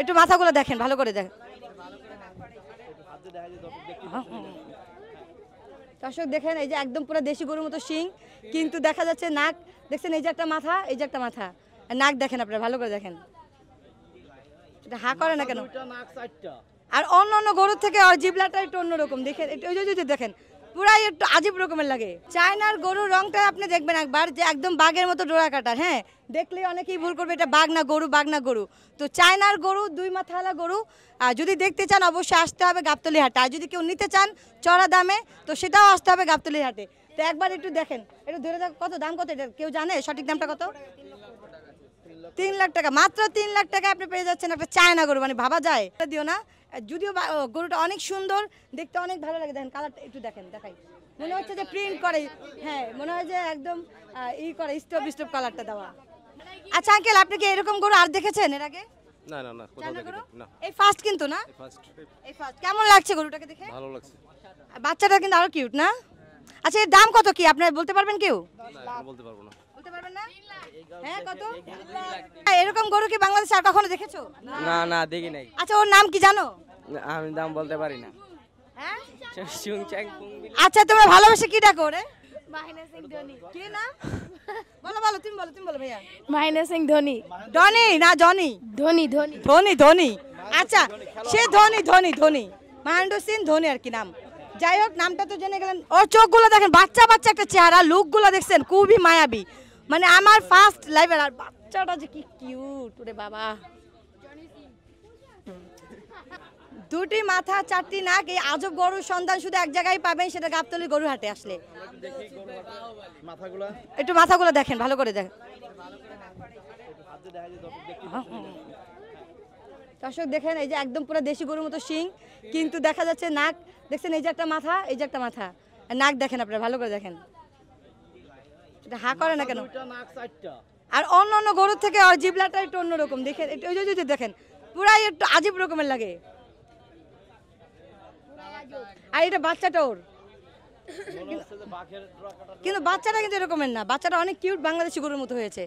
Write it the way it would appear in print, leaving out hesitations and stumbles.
একটু মাথাগুলো দেখেন, ভালো করে দেখেন। দর্শক দেখেন, এই যে একদম পুরো দেশি গরুর মতো শিং, কিন্তু দেখা যাচ্ছে নাক দেখছেন, এই যে একটা মাথা, এই যে একটা মাথা, আর নাক দেখেন আপনারা, ভালো করে দেখেন। এটা হা করে না কেন? আর অন্য অন্য গরুর থেকে আর জিবলাটা একটু অন্যরকম দেখেন, ওই যে দেখেন পুরাই একটু আজীব রকমের লাগে। চায়নার গরুর রংটা আপনি দেখবেন একবার, যে একদম বাঘের মতো ডোরা কাটার। হ্যাঁ, দেখলে অনেকেই ভুল করবে এটা বাঘ না গরু, বাঘ না গরু। তো চায়নার গরু 2 মাথাওয়ালা গরু, আর যদি দেখতে চান অবশ্যই আসতে হবে গাবতলী হাটে, আর যদি কেউ নিতে চান চড়া দামে তো সেটাও আসতে হবে গাবতলী হাটে। তো একবার একটু দেখেন, একটু ধরে দেখ কত দাম, কত এটা কেউ জানে সঠিক দামটা কত? 3 লাখ টাকা, মাত্র 3 লাখ টাকা আপনি পেয়ে যাচ্ছেন একটা চায়না গরু, মানে ভাবা যায়? দিও না, যদিও গরুটা অনেক সুন্দর দেখতে, অনেক ভালো লাগে। দেখেন কালারটা একটু দেখেন, দেখাই, মনে হচ্ছে যে প্রিন্ট করে। হ্যাঁ, মনে হয় যে একদম করে স্টোভ কালারটা দেওয়া। আচ্ছা আঙ্কেল, আপনি কি এরকম গরু আর দেখেছেন এর আগে? না না না, কোথাও দেখিনি না। এই ফার্স্ট কিন্তু না? এই ফার্স্ট। কেমন লাগছে গরুটাকে দেখে? ভালো লাগছে। বাচ্চাটা কিন্তু আরো কিউট না? আচ্ছা, এর দাম কত কি আপনি বলতে পারবেন কেউ? না, বলতে পারবো না। বলতে পারবেন না? হ্যাঁ, কত? এরকম গরু কি বাংলাদেশে আর কখনো দেখেছো? না না, দেখি নাই। আচ্ছা, ওর নাম কি জানো? আমি দাম বলতে পারি না। হ্যাঁ, আচ্ছা, তোমরা ভালোবাসে কি ডাকো রে? মাহিনা সিং ধোনি। কি নাম? বলো বলো, তুমি বলো ভাইয়া। মাহিনা সিং ধোনি। ধোনি না জনি? ধোনি। ধোনি। আচ্ছা, সে ধোনি মহেন্দ্র সিং ধোনি আর কি নাম। যাই হোক, নামটা তো জেনে গেলেন। ওর চোখগুলো দেখেন, বাচ্চা একটা চেহারা, লুকগুলো দেখছেন খুবই মায়াবী, মানে আমার ফার্স্ট লাইভের। আর বাচ্চাটা যে কি কিউট রে বাবা, 2টি মাথা 4টি নাক, এই আজব গরুর সন্ধান শুধু এক জায়গায় পাবেন, সেটা গাবতলী গরু হাটে আসলে। একটু মাথাগুলো দেখেন, ভালো করে দেখেন। দর্শক দেখেন, এই যে একদম পুরো দেশি গরুর মতো শিং, কিন্তু দেখা যাচ্ছে নাক দেখছেন, এই যে একটা মাথা, এই যে একটা মাথা, আর নাক দেখেন আপনারা, ভালো করে দেখেন। এটা হা করে না কেন? আর অন্য অন্য গরুর থেকে আর জিবলাটা একটু অন্যরকম দেখেন, ওই যে দেখেন পুরাই একটু আজীব রকমের লাগে। আর এটা বাচ্চাটা ওর, কিন্তু বাচ্চাটা কিন্তু এরকমের না, বাচ্চাটা অনেক কিউট, বাংলাদেশি গরুর মতো হয়েছে।